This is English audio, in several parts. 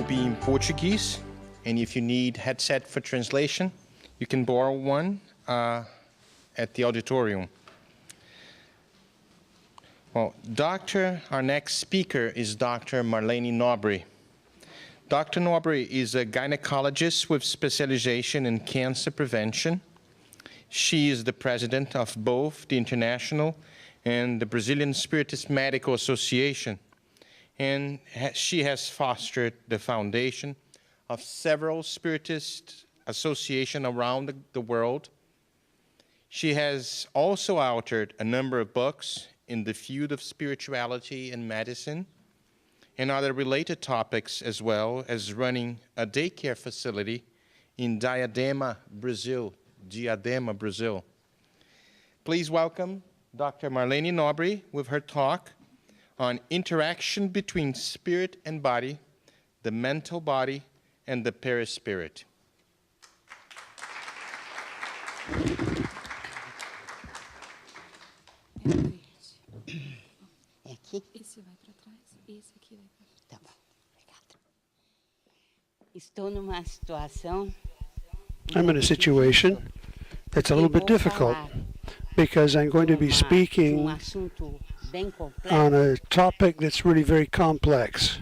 be in Portuguese, and if you need headset for translation, you can borrow one at the Auditorium. Well, our next speaker is Dr. Marlene Nobre. Dr. Nobre is a gynecologist with specialization in cancer prevention. She is the president of both the International and the Brazilian Spiritist Medical Association, and she has fostered the foundation of several Spiritist associations around the world. She has also authored a number of books in the field of spirituality and medicine, and other related topics, as well as running a daycare facility in Diadema, Brazil. Please welcome Dr. Marlene Nobre with her talk on interaction between spirit and body, the mental body, and the perispirit. Esse vai para trás, esse aqui vai para trás. Tá bom, obrigada. Estou numa situação. I'm in a situation that's a little bit difficult because I'm going to be speaking on a topic that's really very complex.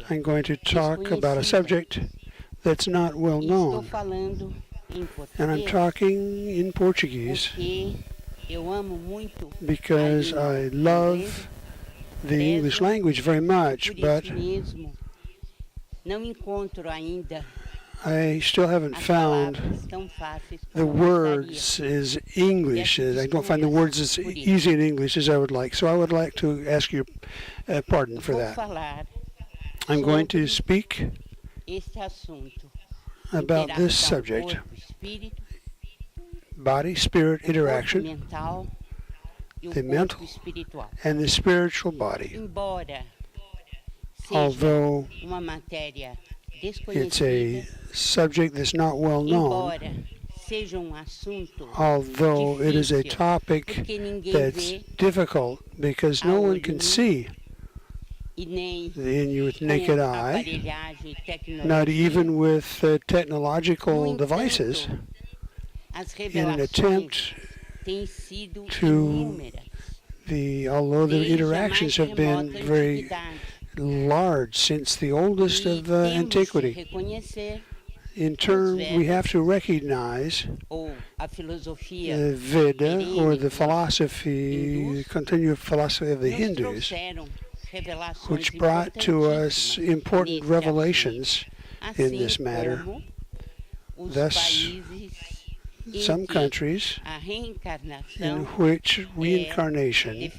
I'm going to talk about a subject that's not well known, and I'm talking in Portuguese because I love the English language very much, but I still haven't found the words as English. I don't find the words as easy in English as I would like. So I would like to ask your pardon for that. I'm going to speak about this subject, body-spirit interaction, the mental and the spiritual body. Although it's a subject that's not well known, although it is a topic that's difficult because no one can see with naked eye, not even with technological devices, in an attempt to although the interactions have been very large since the oldest of antiquity. In turn, we have to recognize the Veda, or the philosophy, the continued philosophy of the Hindus, which brought to us important revelations in this matter. Thus, some countries in which reincarnation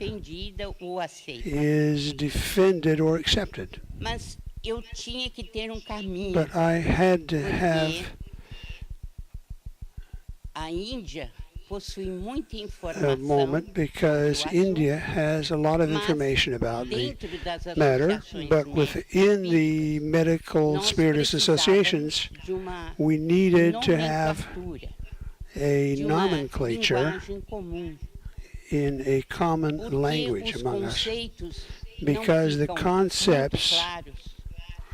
is defended or accepted. But I had to have a moment because India has a lot of information about the matter, but within the medical spiritist associations, we needed to have a nomenclature in a common language among us, because the concepts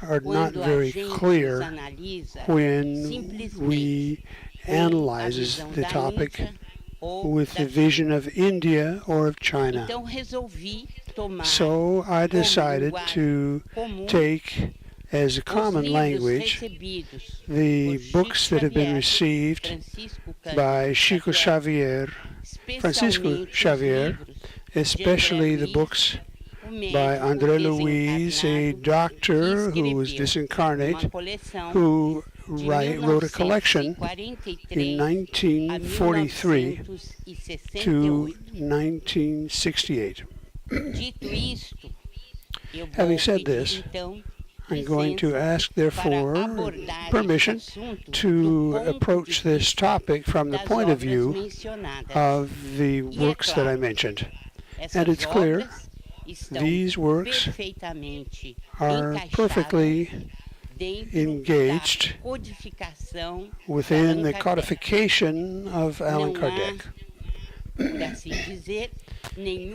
are not very clear when we analyze the topic with the vision of India or of China. So I decided to take as a common language the books that have been received by Francisco Xavier, especially the books by André Luiz, a doctor who was disincarnate, who wrote a collection in 1943 to 1968. Having said this, I'm going to ask, therefore, permission to approach this topic from the point of view of the works that I mentioned. And it's clear these works are perfectly engaged within the codification of Allan Kardec.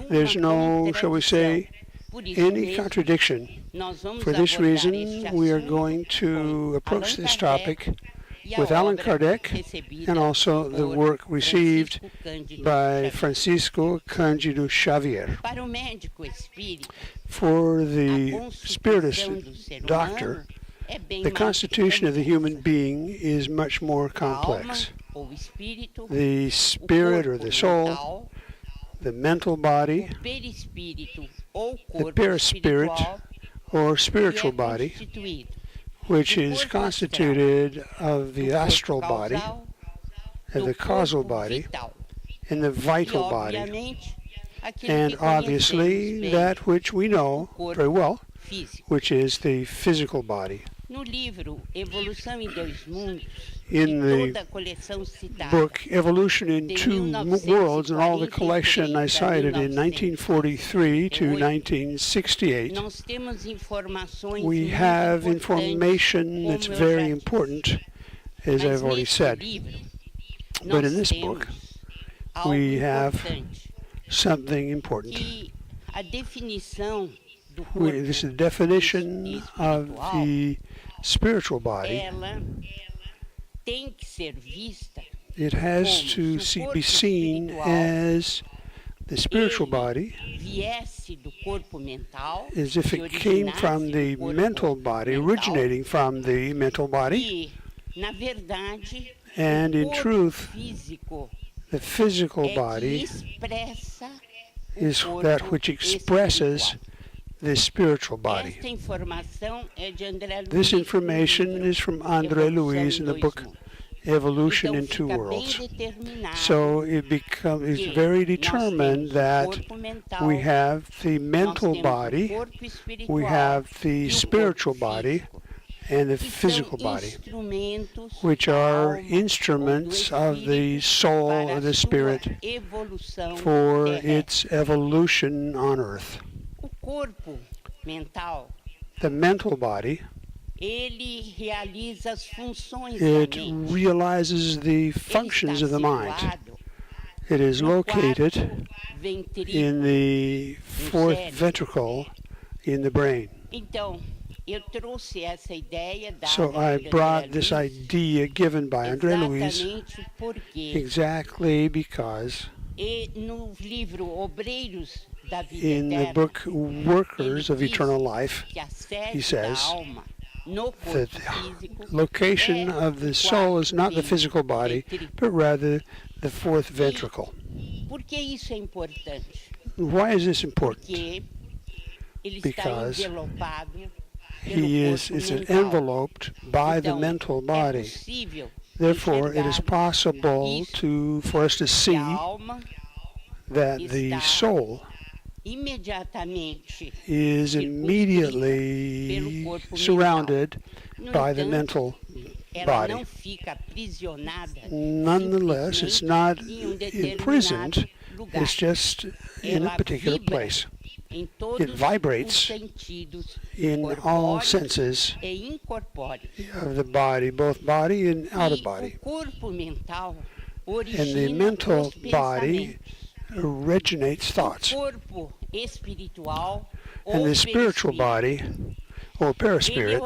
There's no, shall we say, any contradiction. For this reason, we are going to approach this topic with Allan Kardec and also the work received by Francisco Cândido Xavier. For the Spiritist doctor, the constitution of the human being is much more complex. The spirit or the soul, the mental body, the perispirit or spiritual body, which is constituted of the astral body, of the causal body, and the vital body, and obviously that which we know very well, which is the physical body. In the book Evolution in Two Worlds and all the collection I cited in 1943 to 1968, we have information that's very important, as I've already said. But in this book, we have something important. This is the definition of the spiritual body. It has to be seen as the spiritual body, as if it came from the mental body, originating from the mental body. And in truth, the physical body is that which expresses the spiritual body. This information is from André Luiz in the book Evolution in Two Worlds. So it's very determined that we have the mental body, we have the spiritual body, and the physical body, which are instruments of the soul and the spirit for its evolution on earth. The mental body, it realizes the functions of the mind. It is located in the fourth ventricle in the brain. So I brought this idea given by André Luiz exactly because in the book Workers of Eternal Life, he says that the location of the soul is not the physical body, but rather the fourth ventricle. Why is this important? Because it's enveloped by the mental body. Therefore, it is possible for us to see that the soul is immediately surrounded by the mental body. Nonetheless, it's not imprisoned, it's just in a particular place. It vibrates in all senses of the body, both body and outer body. And the mental body originates thoughts. And the spiritual body, or perispirit,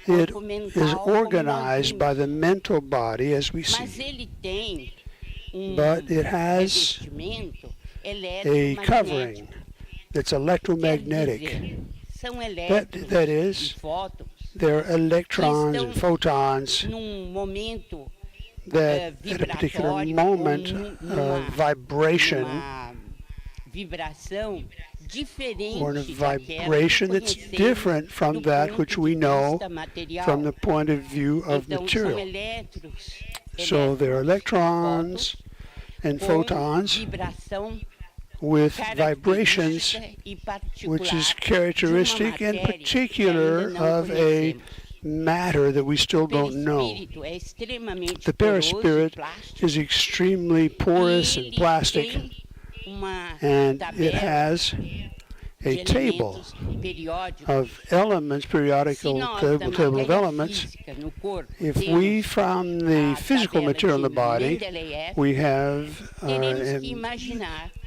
it is organized by the mental body as we see. But it has a covering that's electromagnetic. That is, there are electrons and photons that at a particular moment of vibration or a vibration that's different from that which we know from the point of view of material. So there are electrons and photons with vibrations which is characteristic and particular of a matter that we still don't know. The perispirit is extremely porous and plastic, and it has a table of elements, periodical table of elements. If we, from the physical material in the body, we have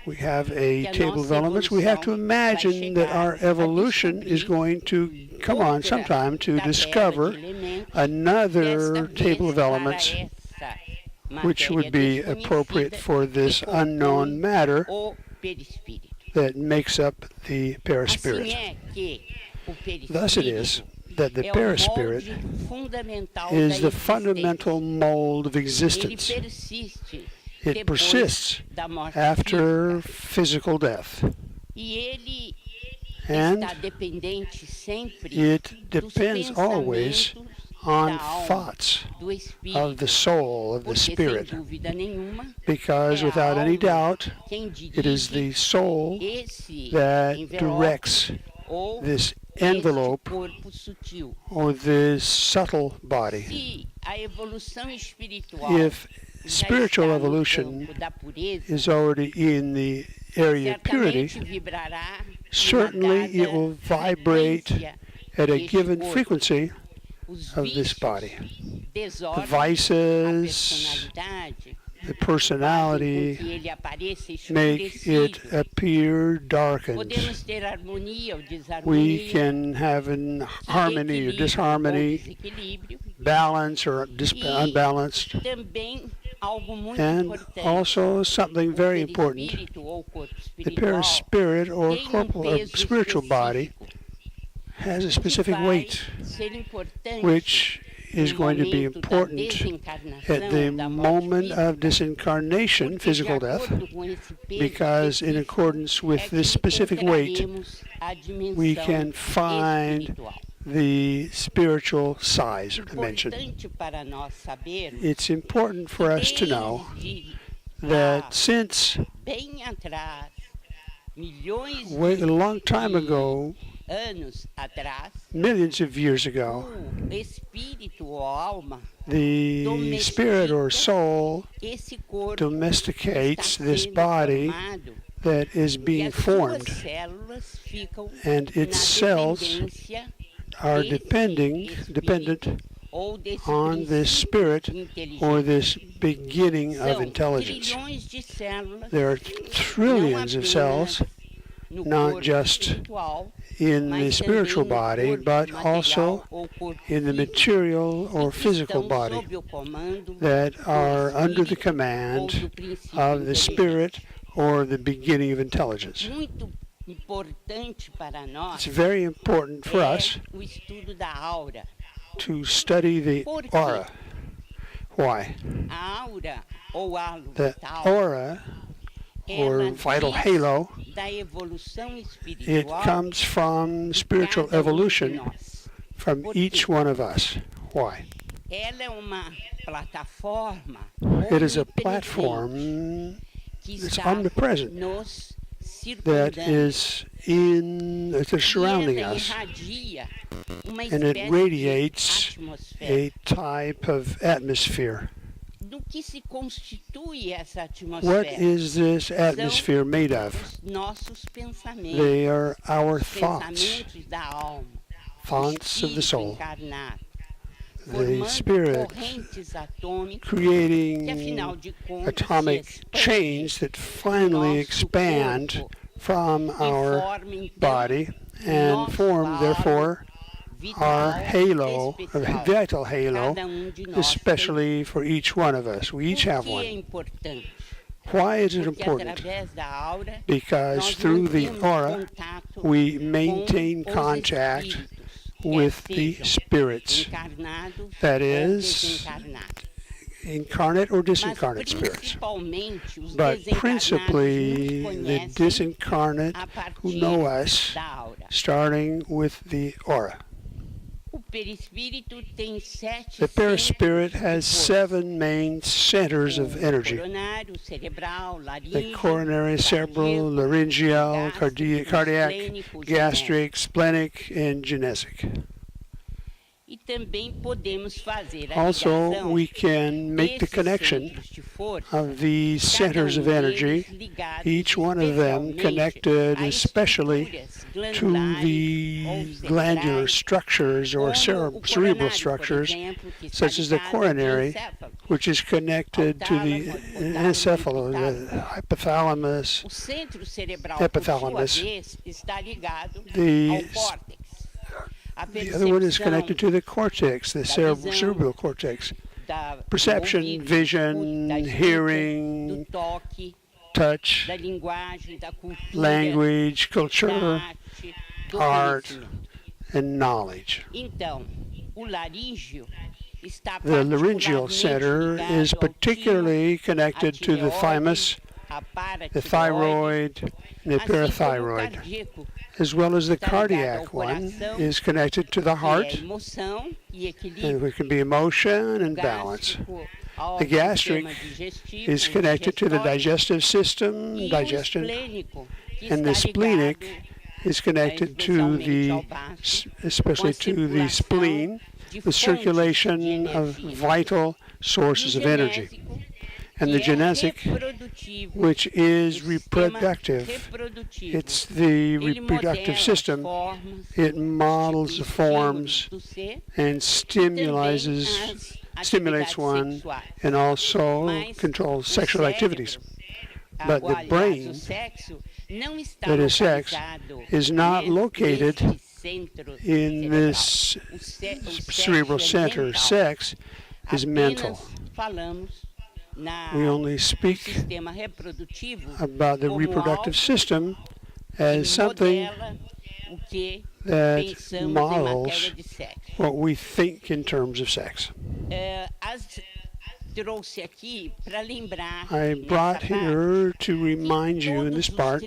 We have a table of elements. We have to imagine that our evolution is going to come on sometime to discover another table of elements which would be appropriate for this unknown matter that makes up the perispirit. Thus it is that the perispirit is the fundamental mold of existence. It persists after physical death. And it depends always on thoughts of the soul, of the spirit, because without any doubt, it is the soul that directs this envelope or this subtle body. If spiritual evolution is already in the area of purity, certainly it will vibrate at a given frequency of this body. The vices, the personality make it appear darkened. We can have an harmony or disharmony, balance or unbalanced, and also something very important, the perispirit or corporal or spiritual body has a specific weight, which is going to be important at the moment of disincarnation, physical death, because in accordance with this specific weight, we can find the spiritual size or dimension. It's important for us to know that since a long time ago, millions of years ago, the spirit or soul domesticates this body that is being formed, and its cells are dependent on this spirit or this beginning of intelligence. There are trillions of cells, not just in the spiritual body, but also in the material or physical body that are under the command of the spirit or the beginning of intelligence. It's very important for us to study the aura. Why? The aura, or vital halo, it comes from spiritual evolution from each one of us. Why? It is a platform that's omnipresent, that is surrounding us, and it radiates a type of atmosphere. What is this atmosphere made of? They are our thoughts, thoughts of the soul. The spirit creating atomic chains that finally expand from our body and form, therefore, our halo, a vital halo, especially for each one of us. We each have one. Why is it important? Because through the aura, we maintain contact with the spirits, that is, incarnate or disincarnate spirits, but principally the disincarnate who know us, starting with the aura. The perispirit has 7 main centers of energy: the coronary, cerebral, laryngeal, cardiac, gastric, splenic, and genesic. Also, we can make the connection of these centers of energy, each one of them connected especially to the glandular structures or cerebral structures, such as the coronary, which is connected to the encephalo, the hypothalamus, O centro cerebral, hypothalamus. por sua vez, está ligado The, ao córtex. A the other one is percepção connected to the cortex, the cerebral cortex. do Perception, ouvido, vision, da escuta, hearing, do toque, touch, da linguagem, da cultura, language, da culture, arte, do art, conhecimento. and knowledge. Então, o laríngeo está The laryngeal center is particularly connected to the thymus, the thyroid, and the parathyroid, as well as the cardiac one is connected to the heart, and it can be emotion and balance. The gastric is connected to the digestive system, digestion, and the splenic is connected to the, especially to the spleen, the circulation of vital sources of energy. And the genesic, which is reproductive. It's the reproductive system. It models the forms and stimulates one and also controls sexual activities. But the brain, that is sex, is not located in this cerebral center. Sex is mental. We only speak about the reproductive system as something that models what we think in terms of sex. I brought here to remind you in this part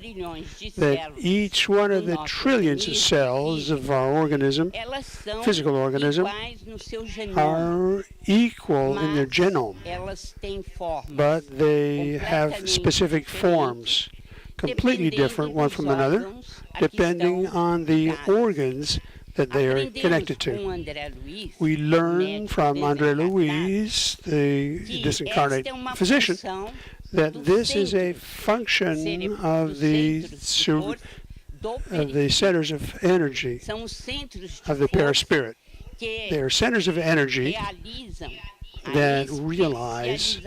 that each one of the trillions of cells of our organism, physical organism, are equal in their genome, but they have specific forms, completely different one from another, depending on the organs that they are connected to. We learn from André Louise, the disincarnate physician, that this is a function of the centers of energy of the Perispirit. They are centers of energy that realize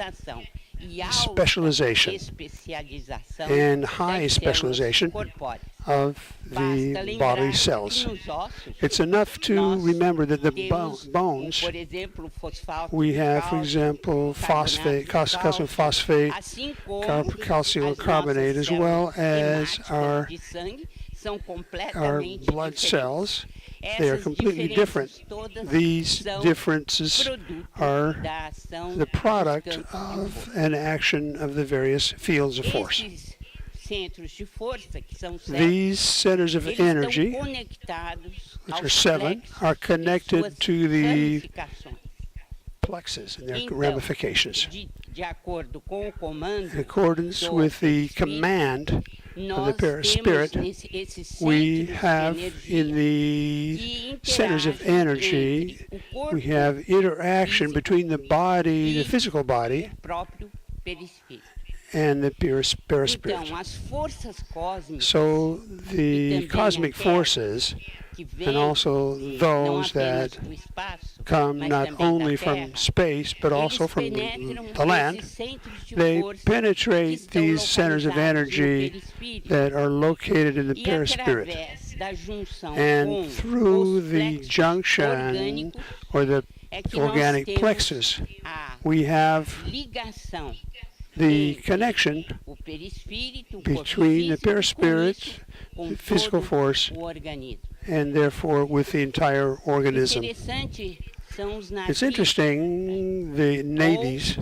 specialization and high specialization of the body cells. It's enough to remember that the bones, we have, for example, phosphate, calcium phosphate, calcium carbonate, as well as our blood cells. They are completely different. These differences are the product of an action of the various fields of force. These centers of energy, which are 7, are connected to the plexus and their ramifications. In accordance with the command of the Perispirit, we have in the centers of energy, we have interaction between the body, the physical body, and the Perispirit. So the cosmic forces, and also those that come not only from space but also from the land, they penetrate these centers of energy that are located in the Perispirit. And through the junction or the organic plexus, we have the connection between the Perispirit, the physical force, and therefore with the entire organism. It's interesting, the nadis,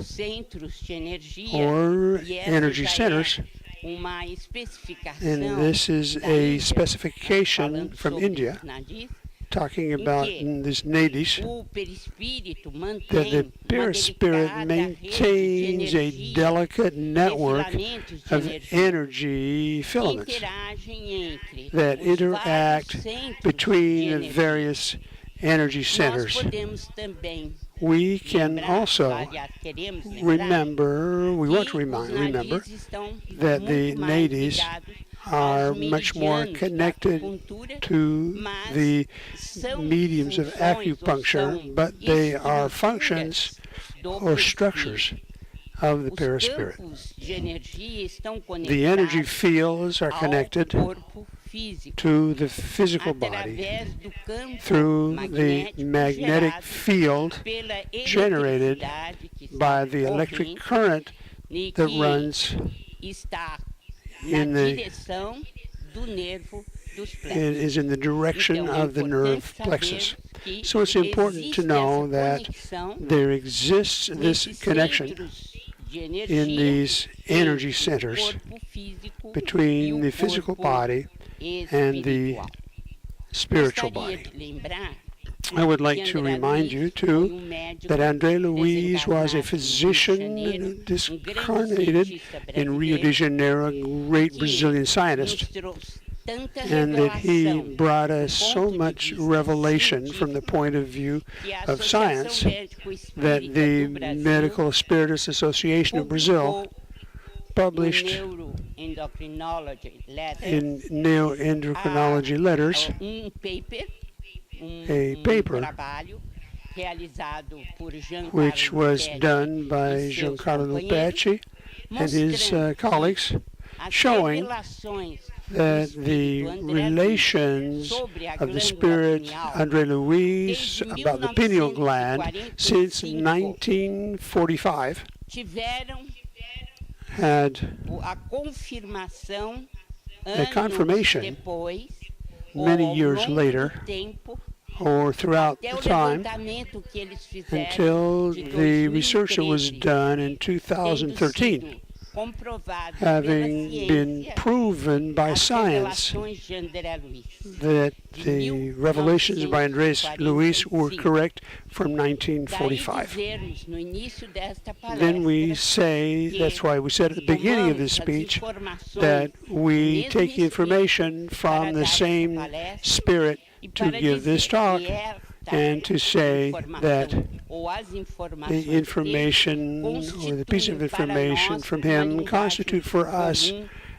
or energy centers, and this is a specification from India, talking about in this nadis, that the Perispirit maintains a delicate network of energy filaments that interact between the various energy centers. We can also remember, we want to remember that the nadis are much more connected to the mediums of acupuncture, but they are functions or structures of the perispirit. The energy fields are connected to the physical body through the magnetic field generated by the electric current that runs in the is in the direction of the nerve plexus. So it's important to know that there exists this connection in these energy centers between the physical body and the spiritual body. I would like to remind you, too, that André Luiz was a physician discarnated in Rio de Janeiro, a great Brazilian scientist, and that he brought us so much revelation from the point of view of science that the Medical Spiritist Association of Brazil published in Neuroendocrinology Letters a paper which was done by Giancarlo Lupecci and his colleagues, showing that the relations of the spirit André Luiz about the pineal gland since 1945 had a confirmation many years later or throughout the time until the research that was done in 2013, having been proven by science that the revelations by André Luiz were correct from 1945. Then we say, that's why we said at the beginning of this speech, that we take information from the same spirit to give this talk, and to say that the information or the piece of information from him constitute for us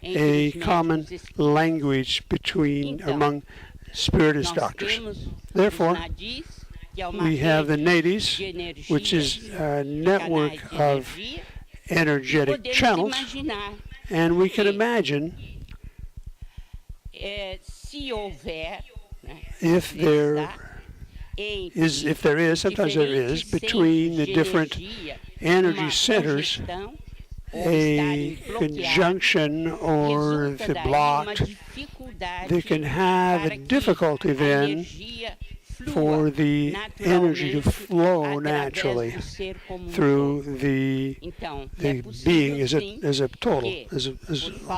a common language among Spiritist doctors. Therefore, we have the nadies, which is a network of energetic channels, and we can imagine if there is, sometimes there is, between the different energy centers, a conjunction or if they're blocked, they can have a difficulty then for the energy to flow naturally through the being as a total, as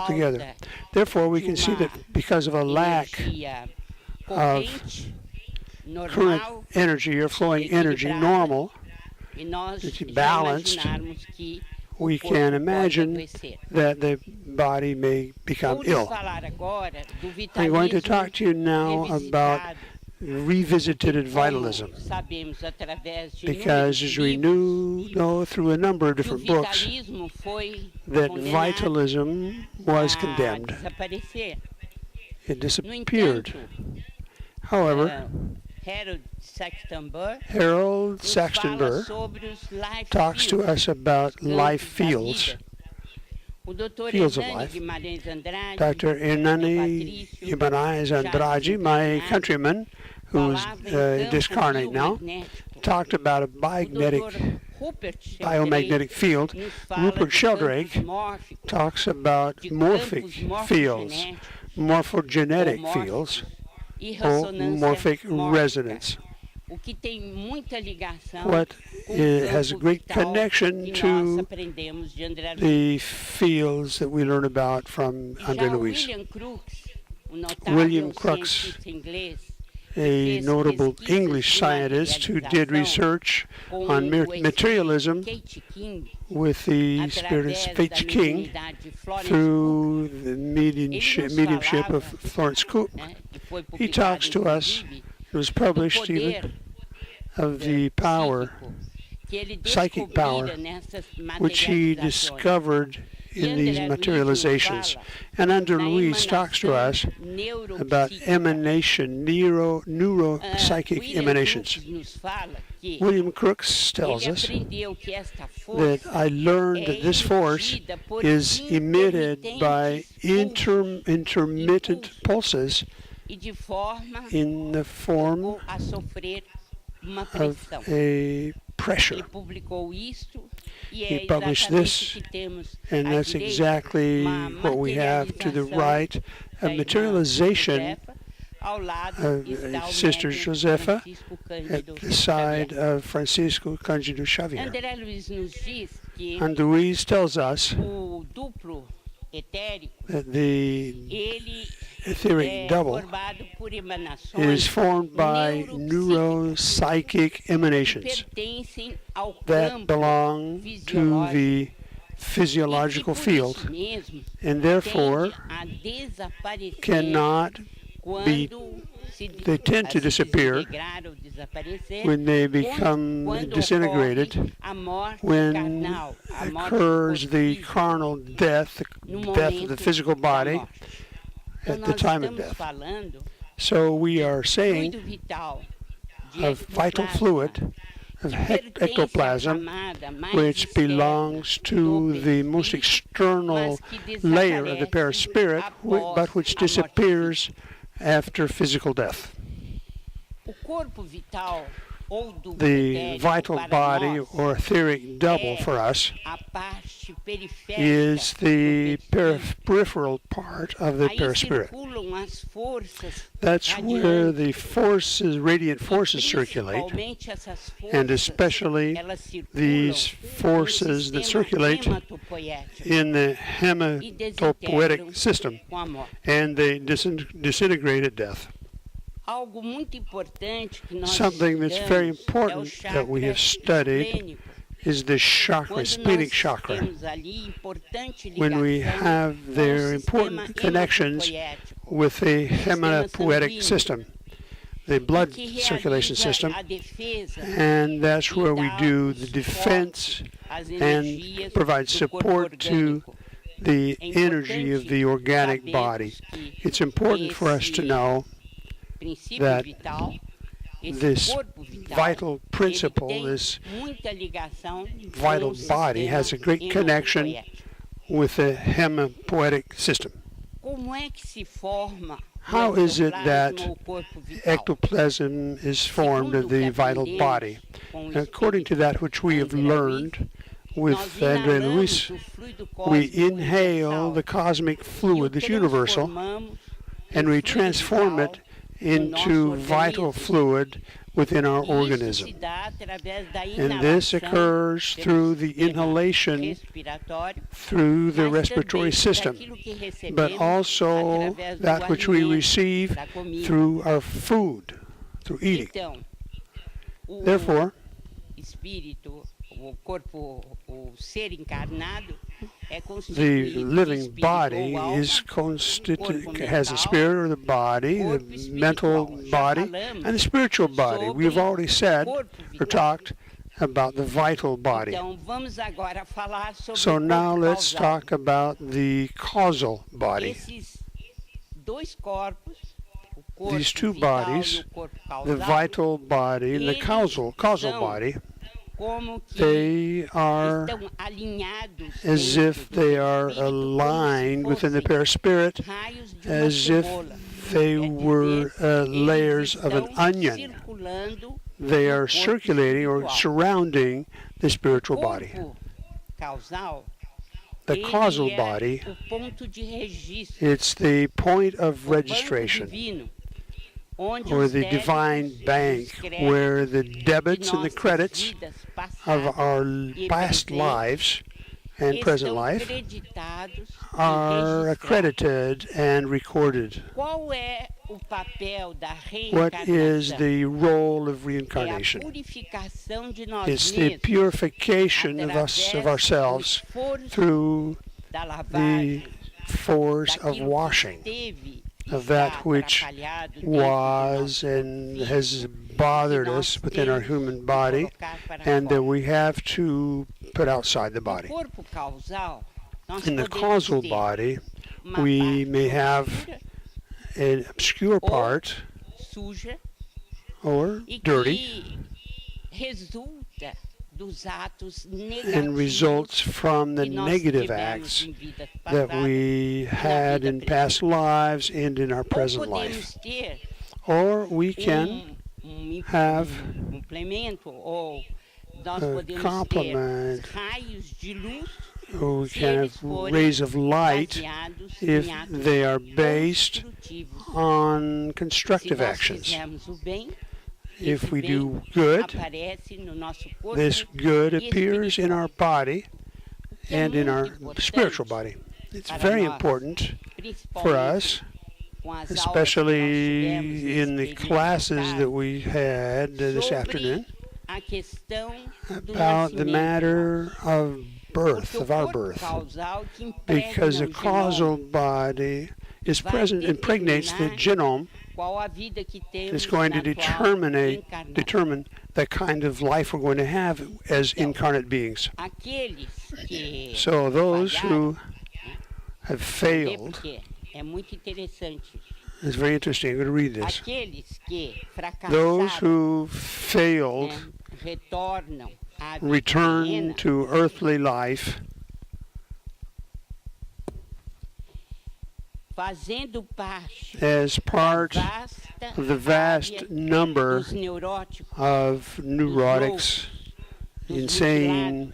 together. Therefore, we can see that because of a lack of current energy or flowing energy normal, it's balanced, we can imagine that the body may become ill. I'm going to talk to you now about revisited vitalism, because as we know through a number of different books that vitalism was condemned. It disappeared. However, Harold Saxton-Burr talks to us about life fields of life. Dr. Hernani Ibanez Andrade, my countryman, who is discarnate now, talked about a biomagnetic field. Rupert Sheldrake talks about morphic fields, morphogenetic fields, or morphic resonance. What has a great connection to the fields that we learn about from André Luiz. William Crookes, a notable English scientist who did research on materialism with the Spiritist H. King through the mediumship of Florence Cook. He talks to us, it was published even, of the power, psychic power, which he discovered in these materializations. And André Luiz talks to us about emanation, neuropsychic emanations. William Crookes tells us that I learned that this force is emitted by intermittent pulses in the form of a pressure. He published this, and that's exactly what we have to the right, a materialization of Sister Josefa at the side of Francisco Cândido Xavier. And Luiz tells us that the etheric double is formed by neuropsychic emanations that belong to the physiological field and therefore cannot be, they tend to disappear when they become disintegrated, when occurs the carnal death, the death of the physical body at the time of death. So we are saying of vital fluid, of ectoplasm, which belongs to the most external layer of the perispirit, but which disappears after physical death. The vital body or etheric double for us is the peripheral part of the perispirit. That's where the forces, radiant forces circulate, and especially these forces that circulate in the hematopoietic system, and they disintegrate at death. Something that's very important that we have studied is the chakra, splenic chakra, when we have their important connections with the hematopoietic system, the blood circulation system, and that's where we do the defense and provide support to the energy of the organic body. It's important for us to know that this vital principle, this vital body, has a great connection with the hematopoietic system. How is it that ectoplasm is formed of the vital body? According to that which we have learned with André Luiz, we inhale the cosmic fluid, this universal, and we transform it into vital fluid within our organism. And this occurs through the inhalation through the respiratory system, but also that which we receive through our food, through eating. Therefore, the living body is has a spirit, or the body, the mental body, and the spiritual body. We've already said or talked about the vital body. So now let's talk about the causal body. These two bodies, the vital body and the causal body, they are as if they are aligned within the perispirit, as if they were layers of an onion. They are circulating or surrounding the spiritual body. The causal body, it's the point of registration, or the divine bank, where the debits and the credits of our past lives and present life are accredited and recorded. What is the role of reincarnation? It's the purification of us, of ourselves, through the force of washing of that which was and has bothered us within our human body, and that we have to put outside the body. In the causal body, we may have an obscure part suja or e dirty que resulta dos atos and results negativos from the que nós negative tivemos acts em vidas that passadas. we had in past lives and in our Ou present life. podemos ter Or we can have complemento, ou nós a podemos complement, ter raios de luz or we se can eles have forem rays of light baseados if em atos they are based construtivos. on Se constructive nós actions. fizermos o bem, If esse we bem do good, aparece no nosso corpo this good e appears in our body que é and in muito our importante spiritual body. It's para very nós, important for principalmente us, com as aulas que nós especially tivemos in the nesse classes período that we had this sobre afternoon, a questão do about the nascimento, matter of birth, porque o of our corpo birth. causal que impregna Because the o causal genoma, body is vai present, impregnates the determinar genome. qual a vida que temos It's going to na atual encarnação. determine the kind of life we're going to have as incarnate beings. Aqueles que So those who have falharam, failed, porque é muito interessante, it's very interesting, I'm going to read this. aqueles que Those fracassaram, who failed né, retornam à vida return terrena, to earthly life fazendo parte as part vasta of the vast área number dos neuróticos, of neurotics, dos insane,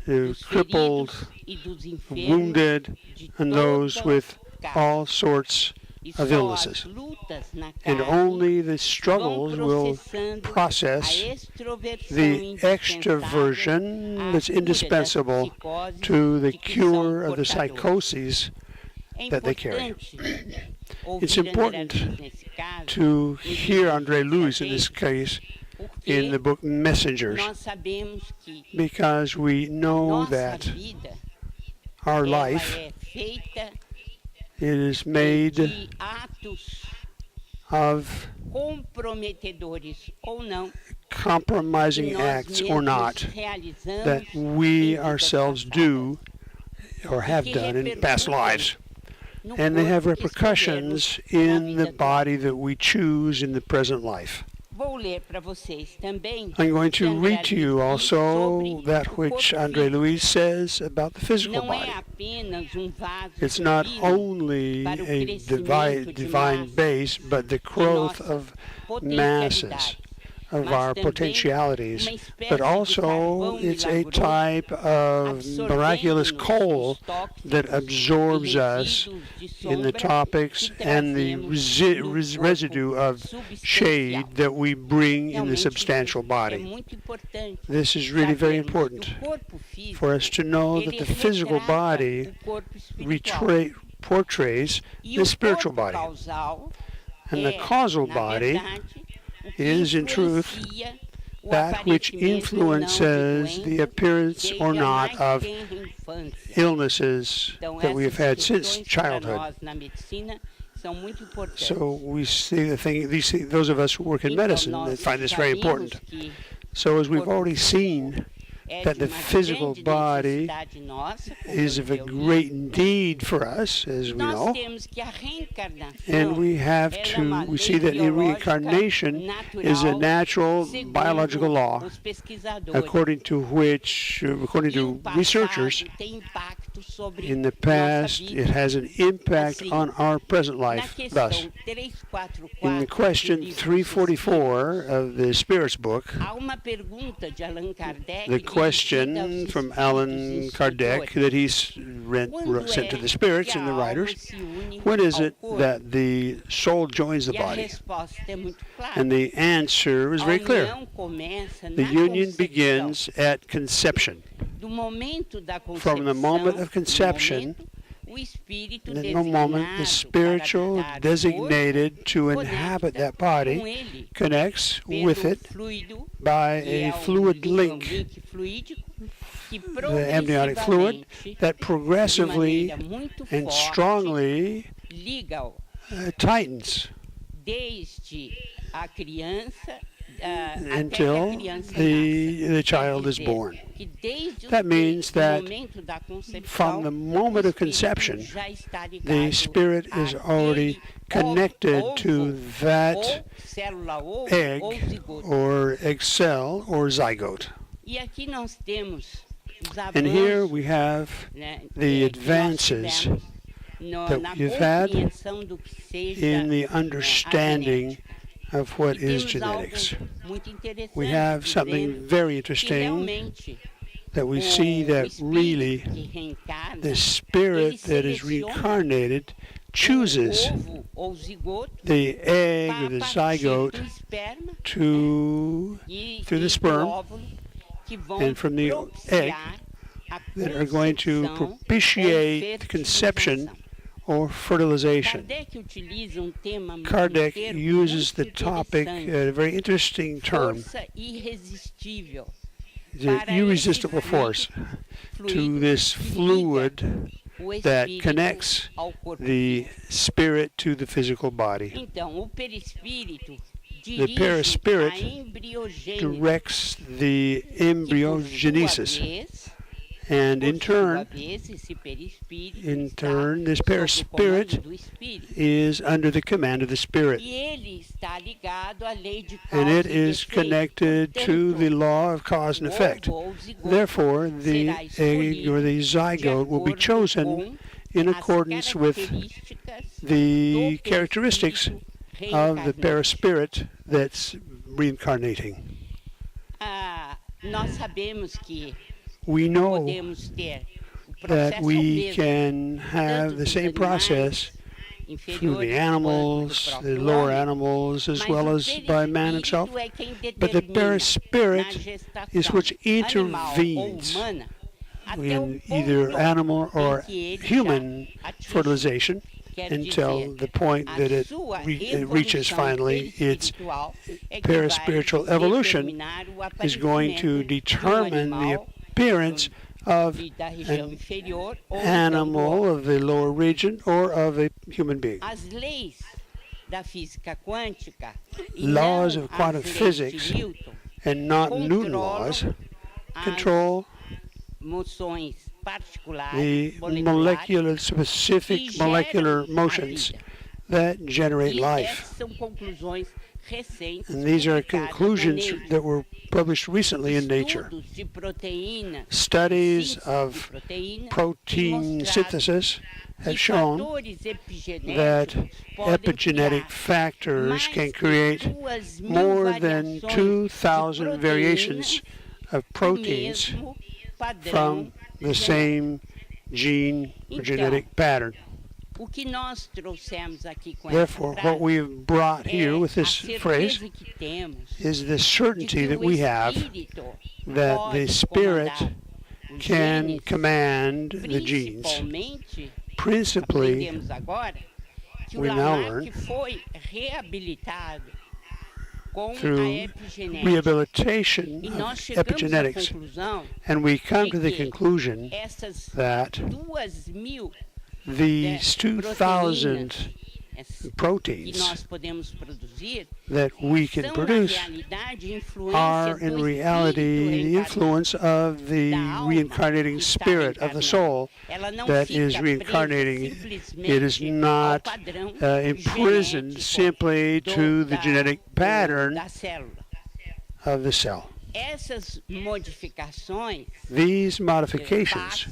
dos crippled, feridos e dos enfermos wounded, de and those toda with classe. all sorts E of só illnesses. as lutas na And carne only the vão struggles will processando process a extroversão the indispensável extroversion à that's cura das indispensable psicoses to the de que são cure of the portadores. psychoses É that they carry. importante It's ouvir André important Luiz nesse caso, to no hear livro Andre Lewis in this Mensageiros, case porque in the book Messengers, nós sabemos que because we know nossa that vida our ela life é feita it is made de atos of comprometedores ou não que compromising nós acts or mesmos not realizamos that em we vidas ourselves passadas. do or have done in past lives. No And they have corpo que repercussions escolhemos na in the vida body that we choose in the present life. Vou ler para vocês também I'm going que to André read to you Luiz diz also sobre that o which corpo Andre físico. Luiz says about the physical Não body. é apenas vaso It's not servil only para o a crescimento de divine massas base, but the de growth nossa of masses, potencialidade, of mas our também potentialities, uma espécie but de also carvão it's a milagroso, type of miraculous absorvendo-nos coal os tóxicos that e absorbs us resíduos de in the sombra topics que and the trazemos no residue corpo of shade substancial. that we bring in the Realmente, substantial é body. muito importante This is really very sabermos que important o corpo físico, for us to know that ele the physical retrata body o corpo espiritual. portrays E the o spiritual corpo body. causal And the é, causal na body verdade, o que is, in truth, influencia o that which aparecimento ou não de influences the doenças appearance or desde a not mais of tenra infância. illnesses Então, that we have had essas since questões para childhood. nós na medicina são muito importantes. So we see the thing, those of us who work in Então, medicine nós that find this já very vimos important. que So as we've corpo already seen, é that de the uma physical grande body necessidade nossa, como is of a eu li. great need for us, as we Nós know. temos que a reencarnação And we have ela é uma to, we lei see that in biológica reincarnation is a natural, natural segundo biological law, os pesquisadores. according to which, according E o to passado researchers, tem impacto sobre in the nossa past, vida. it has an impact Assim, on our present Na life. questão Thus, 344 in the do question livro dos 344 of the Spirit's book, Espíritos, há uma pergunta de Allan Kardec the dirigida aos question from Allan espíritos Kardec instrutores. that he Quando sent to é the spirits que and a the alma writers, se une when is ao it corpo? that the soul joins the E a body? resposta é muito clara. And the answer is A very clear. união começa The na union concepção. begins at conception. Do momento da concepção, From the moment of conception, no momento, o espírito in no moment, the designado spiritual para habitar o designated to corpo inhabit conecta that com body ele connects pelo with it fluido, by que é a fluid link, link fluídico, que the amniotic fluid, progressivamente, that de progressively maneira muito and forte, strongly liga-o tightens desde a criança until the child is born. That means that from the moment of conception, the spirit is already connected to that egg or egg cell or zygote. And here we have the advances that we've had in the understanding of what is genetics. We have something very interesting that we see that really the spirit that is reincarnated chooses the egg or the zygote through the sperm and from the egg that are going to propitiate the conception or fertilization. Kardec uses the topic, a very interesting term, the irresistible force, to this fluid that connects the spirit to the physical body. The perispirit directs the embryogenesis, and in turn, this perispirit is under the command of the spirit. And it is connected to the law of cause and effect. Therefore, the egg or the zygote will be chosen in accordance with the characteristics of the perispirit that's reincarnating. We know that we can have the same process through the animals, the lower animals, as well as by man himself. But the perispirit is which intervenes in either animal or human fertilization until the point that it reaches finally its perispiritual evolution is going to determine the appearance of an animal of the lower region or of a human being. Laws of quantum physics and not Newton laws control the specific molecular motions that generate life. And these are conclusions that were published recently in Nature. Studies of protein synthesis have shown that epigenetic factors can create more than 2,000 variations of proteins from the same gene or genetic pattern. Therefore, what we have brought here with this phrase is the certainty that we have that the spirit can command the genes. Principally, we now learn through rehabilitation of epigenetics, and we come to the conclusion that these 2,000 proteins that we can produce are in reality the influence of the reincarnating spirit of the soul that is reincarnating. It is not imprisoned simply to the genetic pattern of the cell. These modifications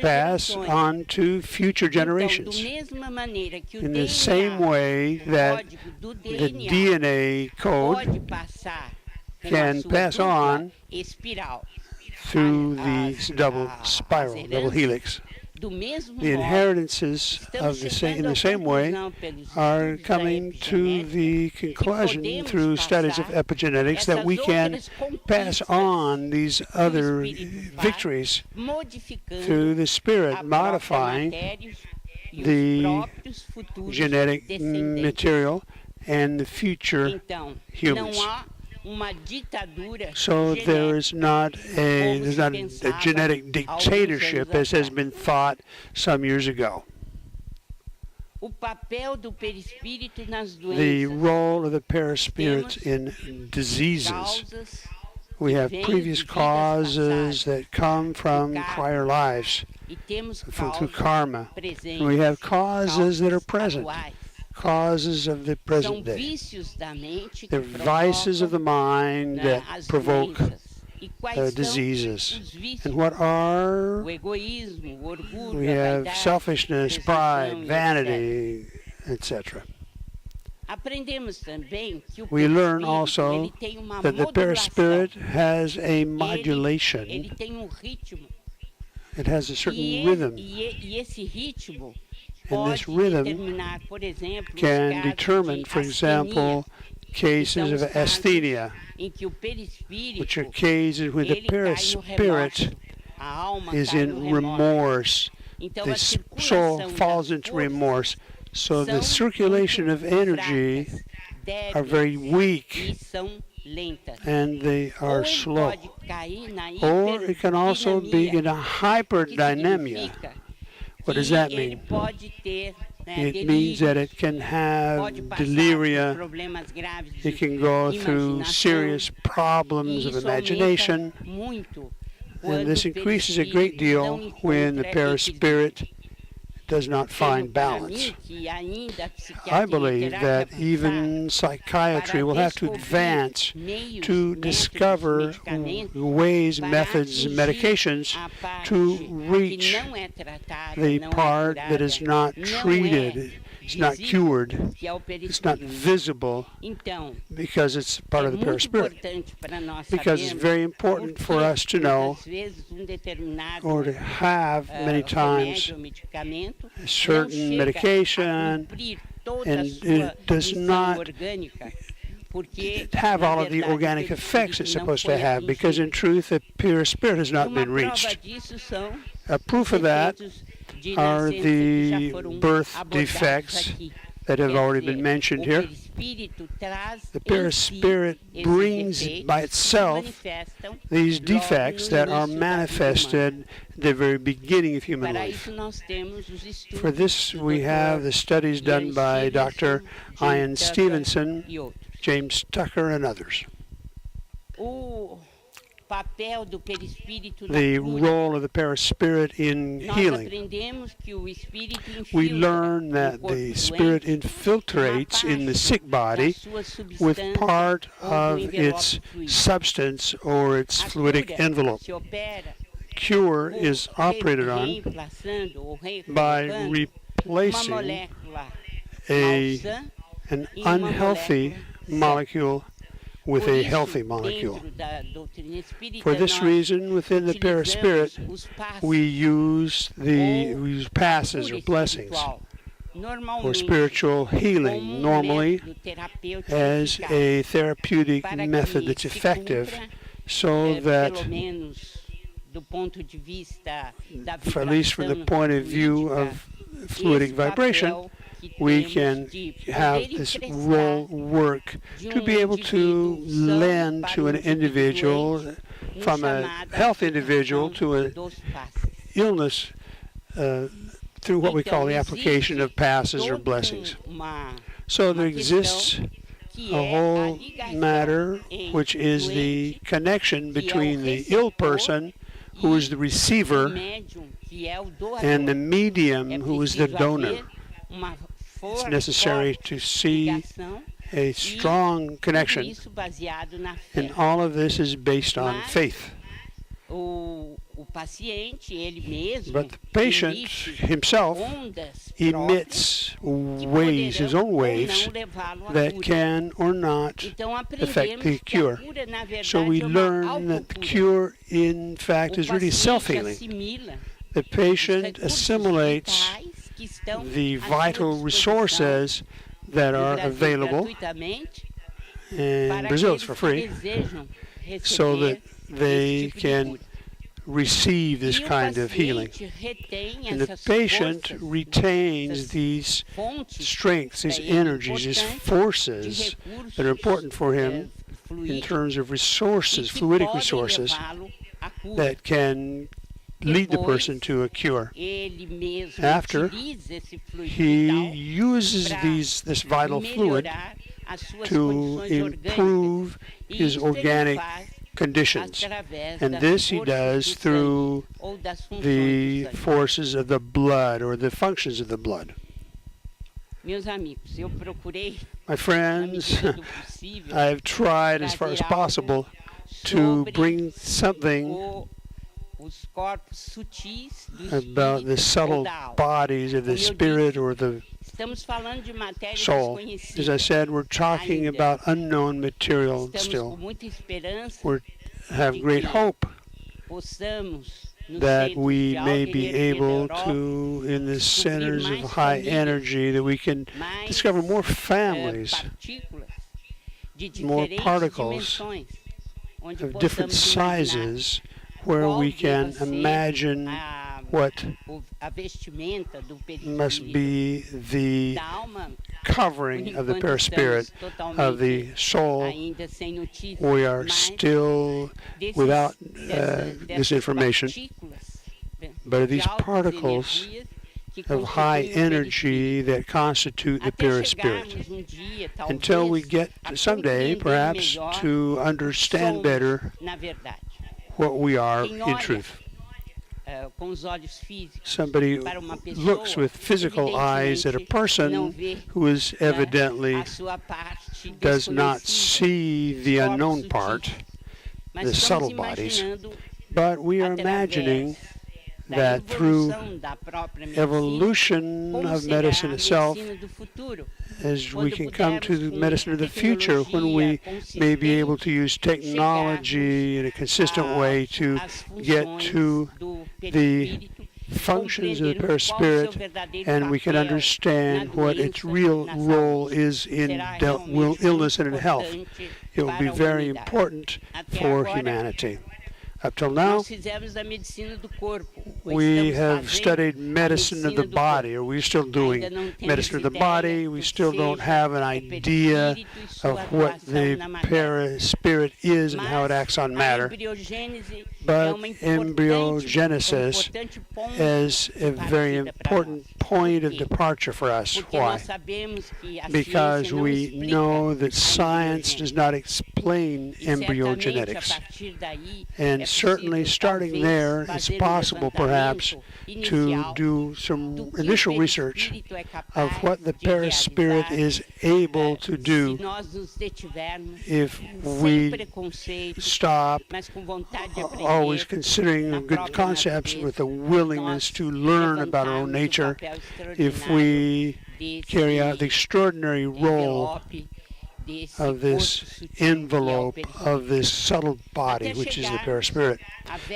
pass on to future generations in the same way that the DNA code can pass on through the double spiral, double helix. The inheritances of in the same way are coming to the conclusion through studies of epigenetics that we can pass on these other victories through the spirit, modifying the genetic material and the future humans. So there's not a genetic dictatorship as has been thought some years ago. O papel do perispírito nas the doenças. role of the perispirit in diseases. Causas We have previous de vidas causes passadas. that come from prior lives, E temos through causas karma. presentes. And we have causes that are present, atuais. causes of the São present day. vícios da mente que They're vices of the mind né, that as provoke doenças. E quais são diseases. os vícios? And what are, O egoísmo, o orgulho, we a have vaidade, selfishness, presunção, pride, e vanity, etc. Aprendemos também que o We learn perispírito, also ele tem uma that the modulação. perispirit has a Ele modulation. tem um ritmo. It has a certain E rhythm. esse ritmo And this pode rhythm determinar, por exemplo, os can casos determine, de for astenia, example, cases of asthenia, em que o perispírito which are cases where the ele cai no perispirit remorso, a alma is cai in no remorso. remorse. Então, The a soul circulação falls das into forças remorse. So the são circulation of muito energy fracas, are débeis very e weak são lentas. and they Ou are ele slow. pode cair na Or it can also be in a que hyperdynamia. significa What does que that ele mean? pode ter, né, It means that it can have pode passar por deliria. problemas graves de It can go through imaginação, serious problems e of isso imagination. aumenta muito And quando this o increases a perispírito great deal não when the encontra perispirit does not find equilíbrio. Para balance. mim, que ainda a I psiquiatria believe terá that que avançar even psychiatry para will have to descobrir advance meios, to métodos, discover medicamentos ways, para methods, and atingir medications a parte to que reach não é tratada, the não é part curada, that is not não treated, it's not visível, cured, que é o it's not perispírito. visible Então, because it's part é of the muito perispirit. importante para nós Because it's sabermos very important for porque, us to know, muitas vezes, determinado or to have many times, remédio, medicamento, a certain não chega medication, a cumprir toda a and sua it does missão not orgânica, porque, have na all of the verdade, organic o effects it's perispírito não supposed to foi have, because in atingido. truth the perispirit has not Uma been prova reached. disso são A proof of that efeitos de are nascença que já the foram birth abordados defects aqui. that have Quer already been dizer, mentioned o here. perispírito traz The em si perispirit esses brings efeitos by que itself manifestam these logo defects no that are início da vida humana. manifested at the very beginning of human Para life. isso nós temos os estudos For this do we have Dr. the studies done by Dr. Ian Stevenson, e outros. James Tucker, and others. O papel do perispírito na The cura. role of the perispirit in Nós healing. aprendemos que o espírito We infiltra learn no that corpo the doente spirit uma infiltrates in the parte sick body da sua with substância part ou do of envelope its fluido. substance or its A fluidic cura envelope. se opera Cure por is operated on reemplaçando ou by recolocando uma replacing molécula an unhealthy molecule with a healthy molecule. For this reason, within the perispirit, we use passes or blessings or spiritual healing normally as a therapeutic method that's effective, so that, for at least from the point of view of fluidic vibration, we can have this role work to be able to lend to an individual, from a healthy individual to an illness, through what we call the application of passes or blessings. So there exists a whole matter, which is the connection between the ill person, who is the receiver, and the medium, who is the donor. It's necessary to see a strong connection, and all of this is based on faith. But the patient himself emits waves, his own waves, that can or not affect the cure. So we learn that the cure, in fact, is really self-healing. The patient assimilates the vital resources that are available, and Brazil is for free, so that they can receive this kind of healing. And the patient retains these strengths, these energies, these forces that are important for him in terms of resources, fluidic resources, that can lead the person to a cure. After, he uses this vital fluid to improve his organic conditions. And this he does through the forces of the blood, or the functions of the blood. My friends, I've tried as far as possible to bring something about the subtle bodies of the spirit or the soul. As I said, we're talking about unknown material still. We have great hope that we may be able to, in the centers of high energy, that we can discover more families, more particles of different sizes, where we can imagine what must be the covering of the perispirit of the soul. We are still without this information, but these particles of high energy that constitute the perispirit, until we get someday perhaps to understand better what we are in truth. Somebody looks with physical eyes at a person who is evidently does not see the unknown part, the subtle bodies, but we are imagining that through evolution of medicine itself, as we can come to the medicine of the future, when we may be able to use technology in a consistent way to get to the functions of the perispirit, and we can understand what its real role is in illness and in health. It will be very important for humanity. Up till now, we have studied medicine of the body, or we're still doing medicine of the body. We still don't have an idea of what the perispirit is and how it acts on matter. But embryogenesis is a very important point of departure for us. Why? Because we know that science does not explain embryogenetics. And certainly starting there, it's possible perhaps to do some initial research of what the perispirit is able to do if we stop always considering good concepts with a willingness to learn about our own nature, if we carry out the extraordinary role of this envelope of this subtle body, which is the perispirit,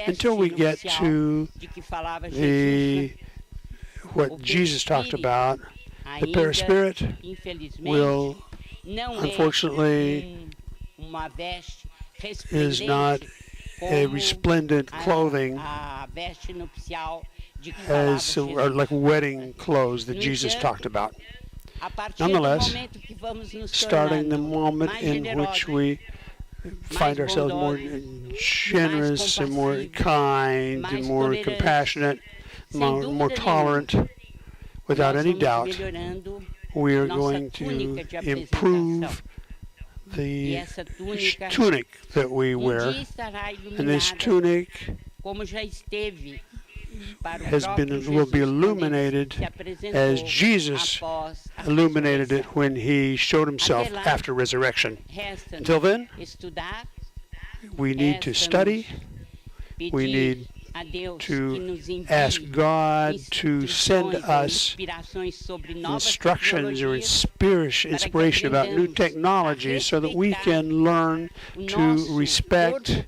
until we get to what Jesus talked about. The perispirit will, unfortunately, is not a resplendent clothing as like wedding clothes that Jesus talked about. Nonetheless, starting the moment in which we find ourselves more generous and more kind and more compassionate, more tolerant, without any doubt, we are going to improve the tunic that we wear. And this tunic will be illuminated as Jesus illuminated it when he showed himself after resurrection. Until then, we need to study, we need to ask God to send us instructions or inspiration about new technologies so that we can learn to respect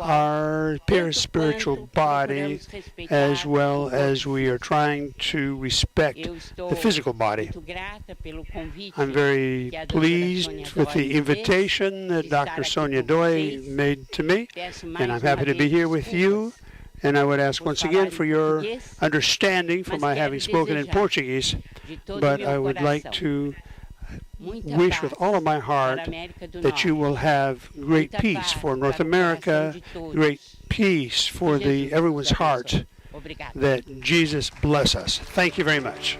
our perispiritual body as well as we are trying to respect the physical body. I'm very pleased with the invitation that Dr. Sonia Doi made to me, and I'm happy to be here with you. And I would ask once again for your understanding for my having spoken in Portuguese, but I would like to wish with all of my heart that you will have great peace for North America, great peace for everyone's heart, that Jesus bless us. Thank you very much.